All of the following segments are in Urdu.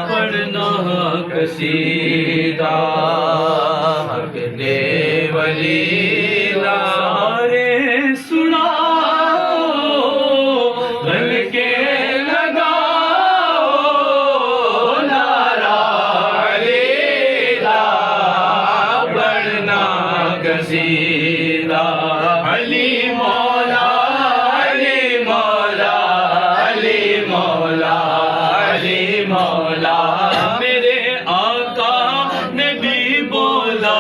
پڑھنا قصیدہ حق دے ولی سارے سناؤ بن کے لگاؤ نعرہ علی دا پڑھنا قصیدہ علی مولا علی مولا علی مولا علی مولا میرے آقا نے بھی بولا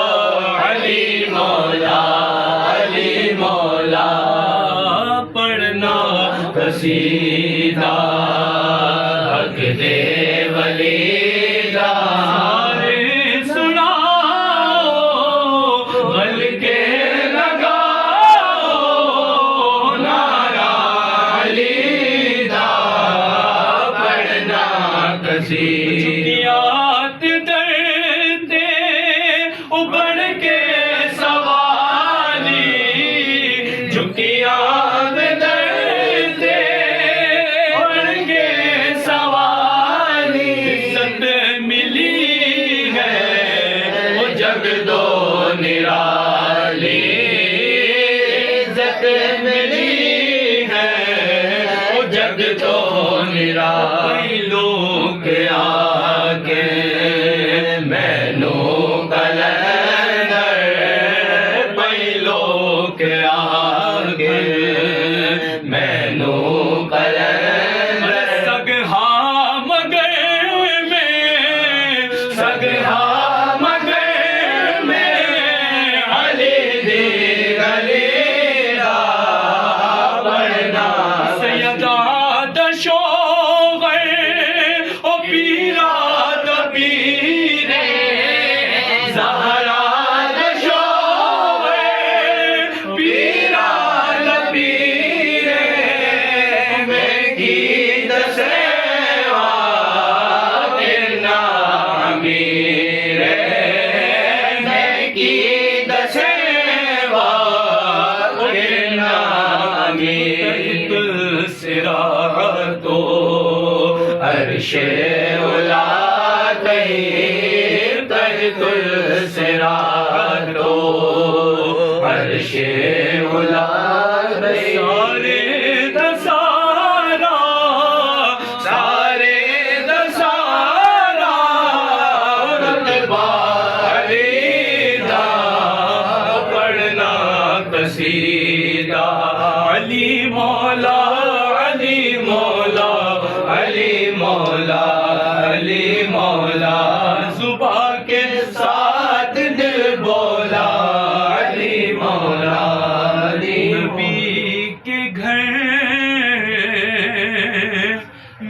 علی مولا علی مولا پڑھنا قصیدہ حق دے ولی دا سارے سناؤ بل کے لگاؤ نعرہ علی دا پڑھنا قصیدیات درتے ابڑ کے سوالی جھکیات درتے ابڑ کے سوالی عزت ملی ہے وہ جگ دو نرالی عزت ملی ہے وہ جگ دو نرالی لوگ آگے مینو کلندر پہلو کے آگے مینو کلندر سگہا مگر میں علی دی گلی دا پڑھنا سیدہ دشوغر او پیرا دبیرے زہرا دشوغر پیرا دبیرے میں کی دسیوا تیرنا امیرے میں کی دسیوا تیرنا امیر سراتو عرش اولا تیر تحت الصراطو عرش اولا سارے دسارا سارے دسارا رتبہ علی دا پڑھنا قصیدہ علی مولا علی مولا علی مولا علی مولا صبح کے ساتھ دل بولا علی مولا علی نبی کے گھر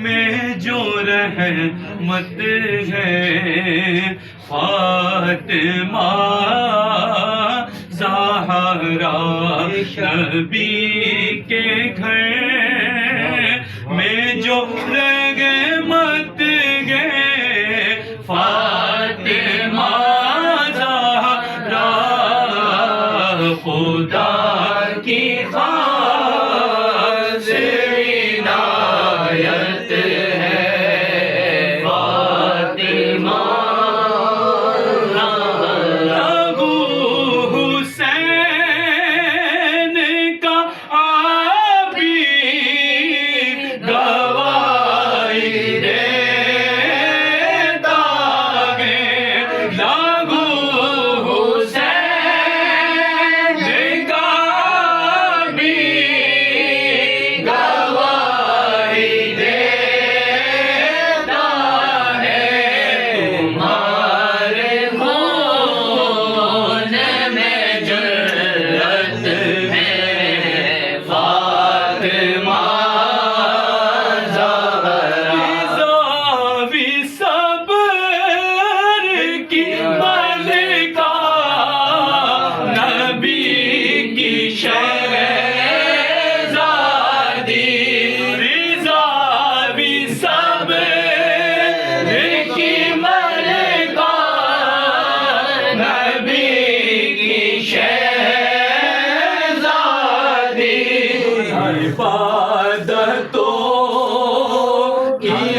میں جو رحمت ہے فاطمہ زہرا نبی کے گھر میں جو رحمت ہے فاطمہ زہرا خدا کی خاص عنایت ہے فاطمہ ابو حسین کا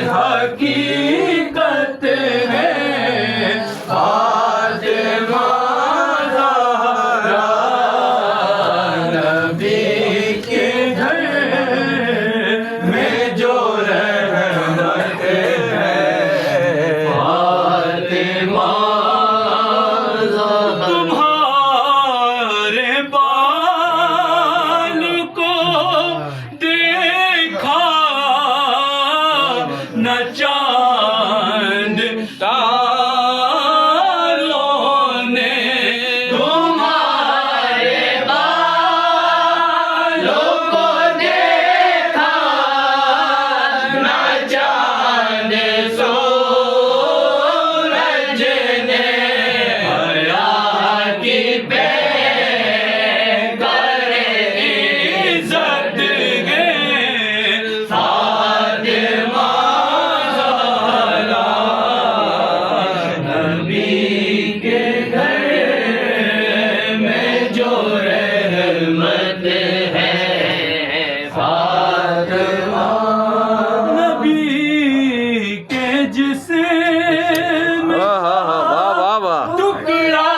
حقیقت ہے فاطمہ زہرا نبی کے گھر میں جو رحمت ہے فاطمہ زہرا تمہارے بال کو دیکھا نہ چاند تاروں نے تمہارے بالوں کو دیکھا نہ چاند سورج نے حیا کی بے کرے عزت گے فاطمہ زہرا نبی کے گھر میں جو رحمت ہے فاطمہ نبی کے جسم واہ واہ واہ ٹکڑا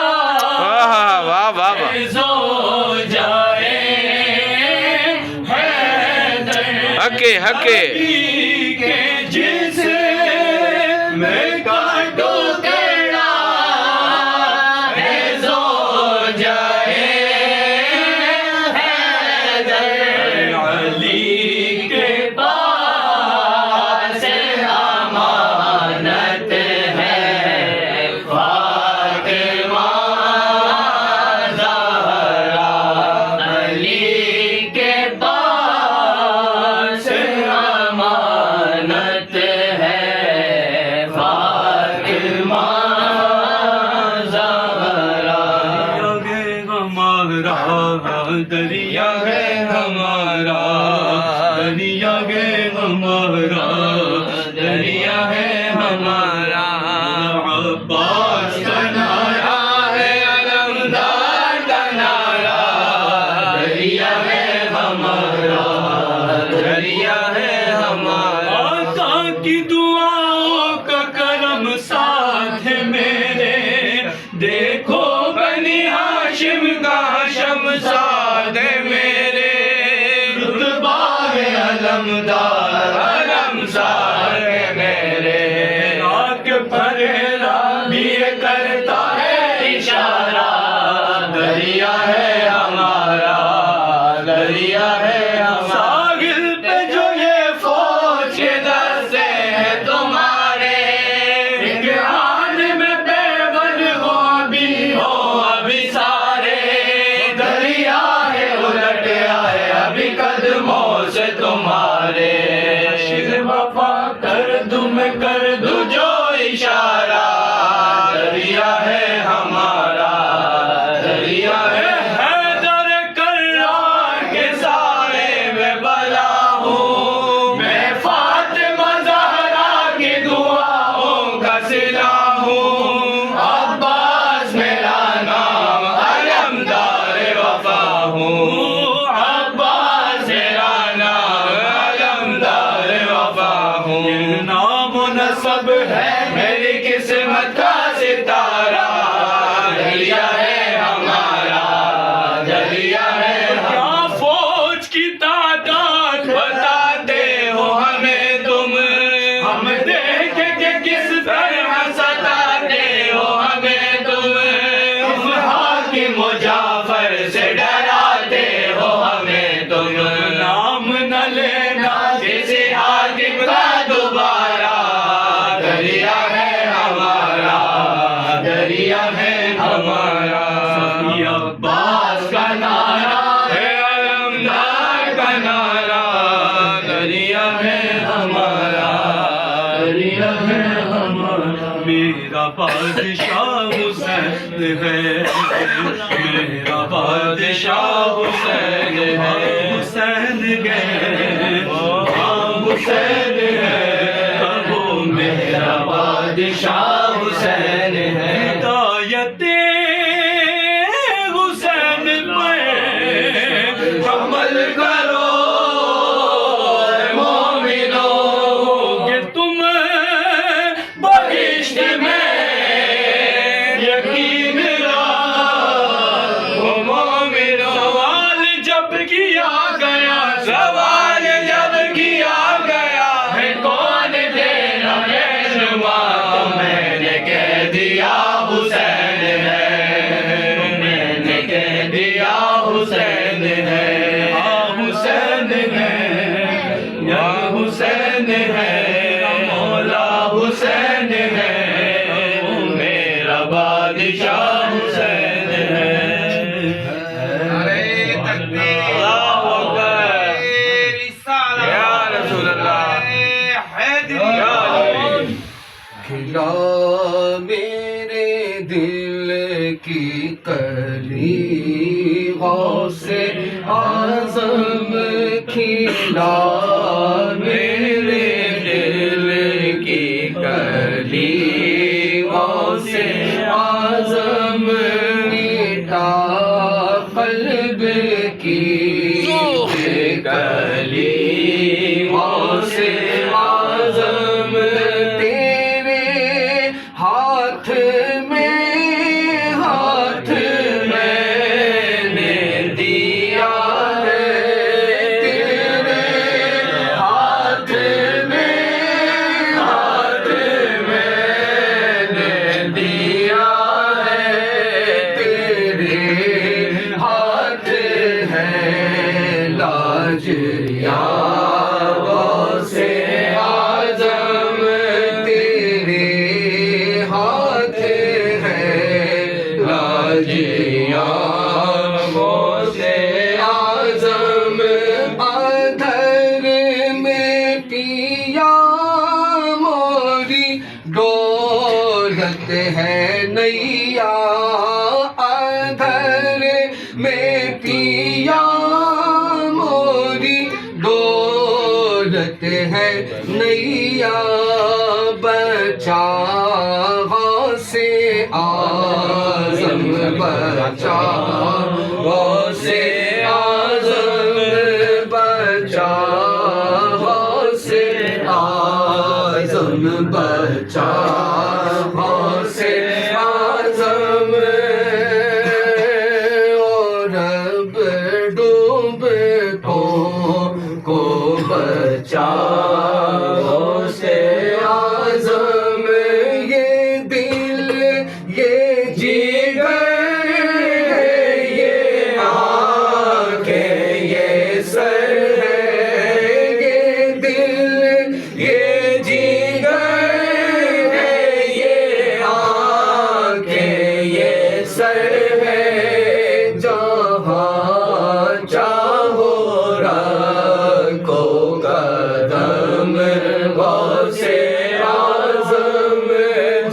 واہ واہ زو جائے حیدر ہکے ہکے نبی کے جسم کا ٹکڑا زو جائے حیدر علی کے پاس امانت ہے فاطمہ زہرا علی کے پاس امانت ہے فاطمہ زہرا دریا ہے ہمارا دریا ہے ہمارا دریا ہے ہمارا عباس کا نعرہ ہے علمدار کا نعرہ دریا ہے ہمارا دریا ہے ہمارا آقا کی دعاؤں کا کرم ساتھ ہے میرے دیکھو بنی ہاشم کا شمشاد ہے میرے رتبہ ہے علمدار علمسار ہے میرے آنکھ پھریرا بھی کرتا ہے اشارہ دریا ہے ہمارا دریا ہے ہمارا ساحل پہ جو یہ فوج کے دستے ہیں تمہارے امتحان میں بے بن ہو ابھی سارے دریا ہے الٹ آئے ابھی قدموں سے تمہارے وفا کر دوں میں کر دوں جو اشارہ دریا ہے ہمارا دریا ہے حیدر کرار کے سائے میں بلا ہوں میں فاطمہ زہرا کی دعاؤں کا صلہ ہوں عباس میرا نام علمدار وفا ہوں عباس میرا نام علمدار وفا ہوں نام و نسب ہے میری قسمت کا ستارہ دریا ہے ہمارا دریا ہے کیا فوج کی تعداد بتاتے ہو ہمیں تم ہم دیکھ کے کس طرح ستاتے ہو ہمیں تم کس حاکم و جعفر سے ڈراتے ہو ہمیں تم نام نہ لینا کسی حاکم کا دوبارہ دریا ہے ہمارا دریا ہے ہمارا عباس کا نعرہ ہے علمدار کا نعرہ دریا ہے ہمارا دریا ہے ہمارا میرا بادشاہ حسین ہے میرا بادشاہ حسین ہے حسین گئے حسین ہے کہو میرا بادشاہ حسین ہے ہدایت حسین پہ عمل کرو مومنو کہ تم حسین ہے، میرا بادشاہ حسین ہے۔ اللہ اکبر یا رسول اللہ کھلا میرے دل کی کلی غوث اعظم کھلا میرے دل کی کلی غوث اعظم مٹا قلب کی کلی غوث اعظم تیرے ہاتھ میں نے دیا ہے، تیرے ہاتھ میں نے دیا ہے، تیرے ہاتھ ہے لاج یا غوث اعظم، تیرے ہاتھ ہے لاج یا غوث اعظم، ادھر میں پیا موری دولت ہے نیا، ادھر میں پیا موری دولت ہے نیا، بچا غوث اعظم بچا غوث اعظم بچا غوث اعظم بچا غوث اعظم، اور رب ڈوب کو بچا غوث اعظم، یہ دل یہ جگر یہ آنکھیں یہ سر ہے، یہ دل یہ جگر یہ آنکھیں یہ سر ہے، جہاں چاہو رکھو قدم غوث اعظم،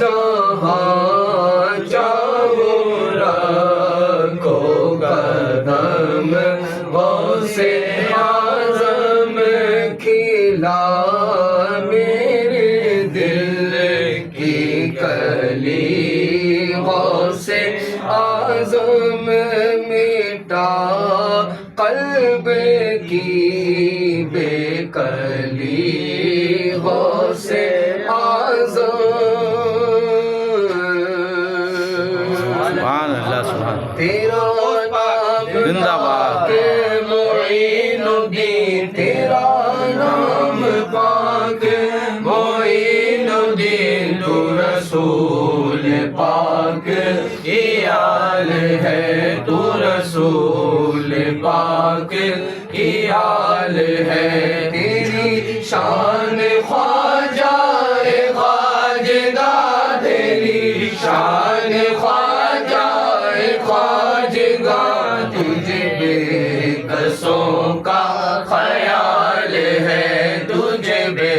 جہاں چاہو رکھو قدم غوث اعظم، کھلا میرے دل کی کلی غوث اعظم، مٹا قلب کی بے کلی غوث اعظم، سبحان اللہ سبحان تیرا نام زندہ باد کہ معین الدین، تیرا نام پاک معین الدین، تو رسول پاک کی آل ہے، تو رسول پاک کی آل ہے، تیری شان خواجہ خواجگا، تیری شان خواجہ خواجگا، تجھے بے کسوں کا خیال ہے، تجھے بے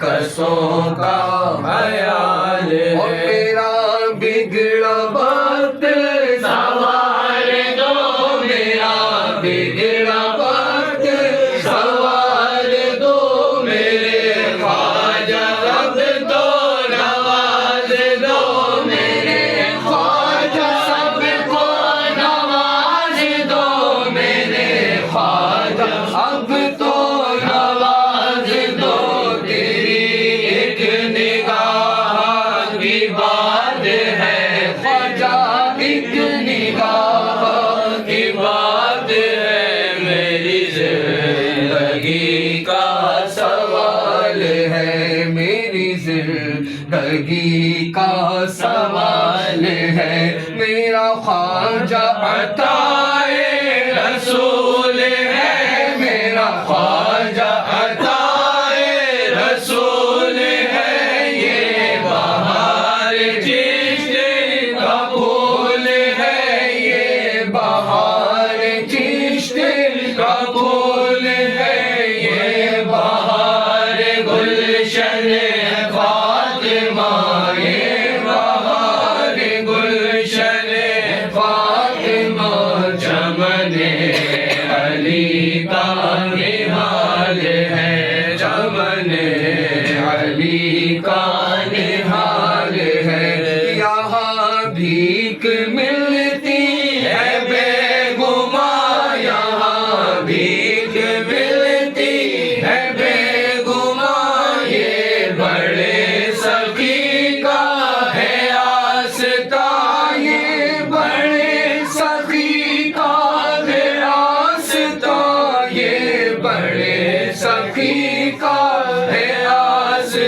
کسوں کا خیال ہے، اور میرا بگڑا وقت سوار دو، میرا بگڑا وقت سوار دو، میرے خواجہ رب تو نواز دو، میرے خواجہ سب کو نواز دو، میرے خواجہ اب تو نواز دو، تیری ایک نگاہ کی بات ہے خواجہ، ایک نگاہ کی بات ہے، میری زندگی کا سوال ہے، میری زندگی کا سوال ہے، میرا خواجہ عطائے رسول ہے، میرا خواجہ عطائے رسول ہے، یہ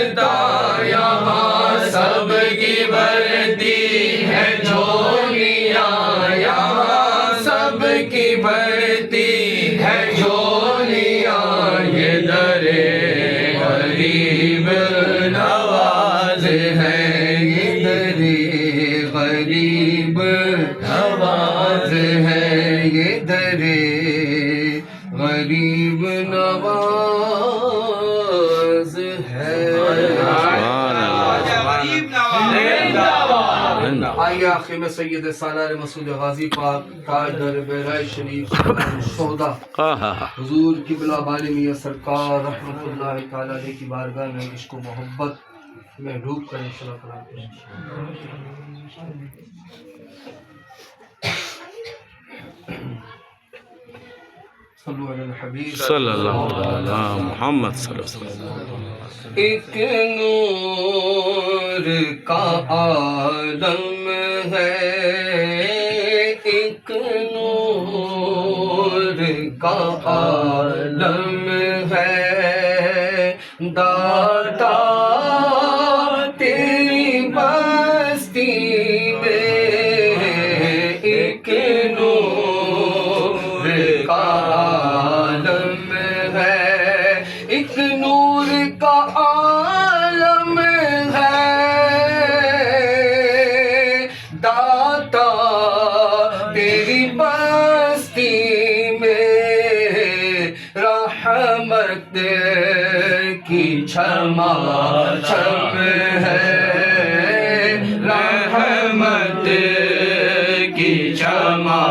بھرتا یہاں سب کی بھرتی ہے جھولیاں یہاں سب کی بھرتی ہے جھولیاں یہ در غریب نواز ہے یہ در غریب نواز ہے یہ در غریب نواز ہے آئیے آخر میں سید سالار مسعود غازی پاک تاجدار بہرائے شریف شہداء حضور قبلہ بالی میاں سرکار رحمت اللہ تعالی علیہ کی بارگاہ میں عشق و محبت میں ڈوب کر انشاءاللہ کلام پیش صلو علی الحبیب صلی اللہ علیہ محمد صلی اللہ علیہ وسلم. ایک نور کا عالم ہے ایک نور کا عالم ہے داتا تیری بستی میں ایک نور کا عالم ہے ایک نور کا عالم ہے داتا تیری بستی میں رحمت کی چھما چھم ہے رحمت کی چھما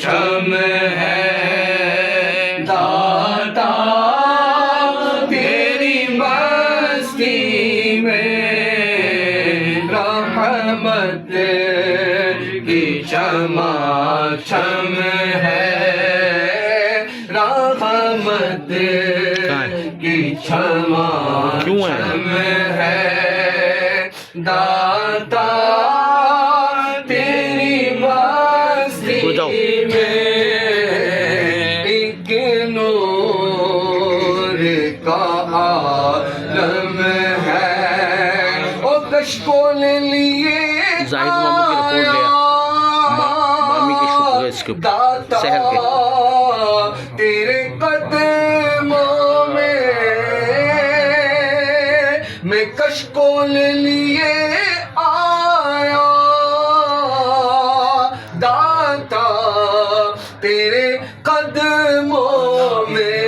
چھم ہے داتا تیری بستی میں رحمت کی چھما چھم ہے رحمت کی چھما چھم ہے داتا تیری بستی میں ایک نور کا عالم ہے او کش کو لے لیے زاہد ماموں کی رپورٹ لیا مامی کی شکر ہے اس کے اوپر سحر کے تیرے قدموں میں کش کو لے لیے آیا داتا تیرے قدموں میں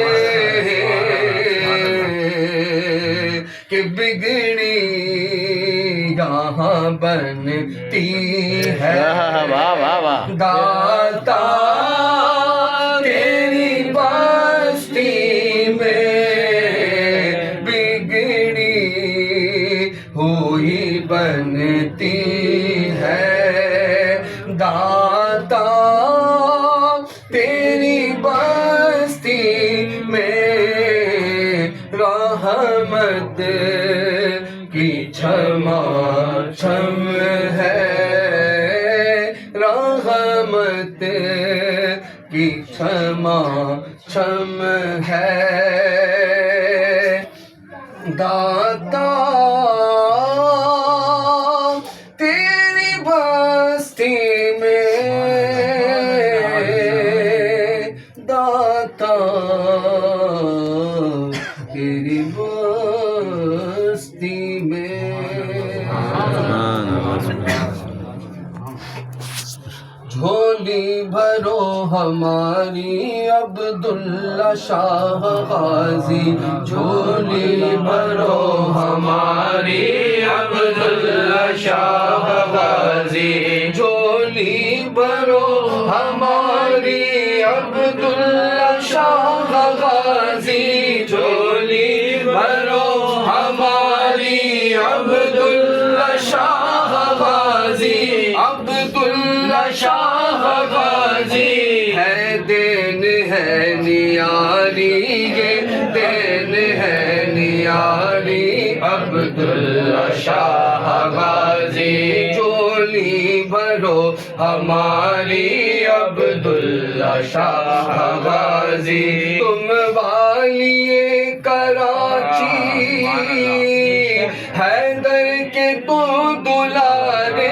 کہ بگڑی یہاں بنتی ہے واہ واہ واہ داتا تیری بستی میں بگڑی ہوئی بنتی ہے داتا تیری بستی میں رحمت کی چھما چھم ہے رحمت کی چھما چھم ہے داتا تیری بستی میں داتا تیری بستی میں جھولی بھرو ہماری عبداللہ شاہ غازی جھولی بھرو ہماری عبداللہ شاہ غازی جھولی بھرو ہماری عبداللہ شاہ غازی جھولی بھرو ہماری عبداللہ شاہ غازی عبداللہ شاہ غازی ہے دین ہے نیاری یہ دین ہے نیاری عبداللہ شاہ غازی جھولی بھرو ہماری عبداللہ شاہ غازی تم والی کراچی کے تم دلارے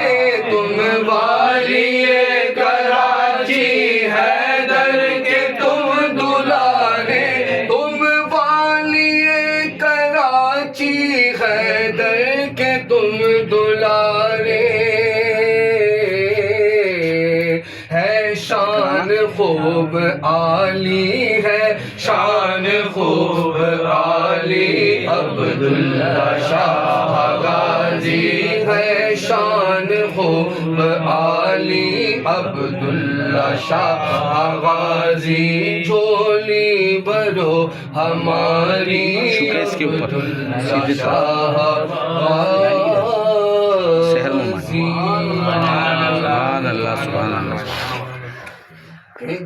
تم والی کراچی حیدر کے تم دلارے تم والی کراچی حیدر کے تم دلارے ہے شان خوب عالی ہے شان خوب عالی عبداللہ شاہ غازی ہے شان خوب عالی عبداللہ شاہ غازی جھولی بھرو ہماری شکر اس کے اوپر سیدھے شاہ سحر میں غازی سبحان اللہ سبحان اللہ ایک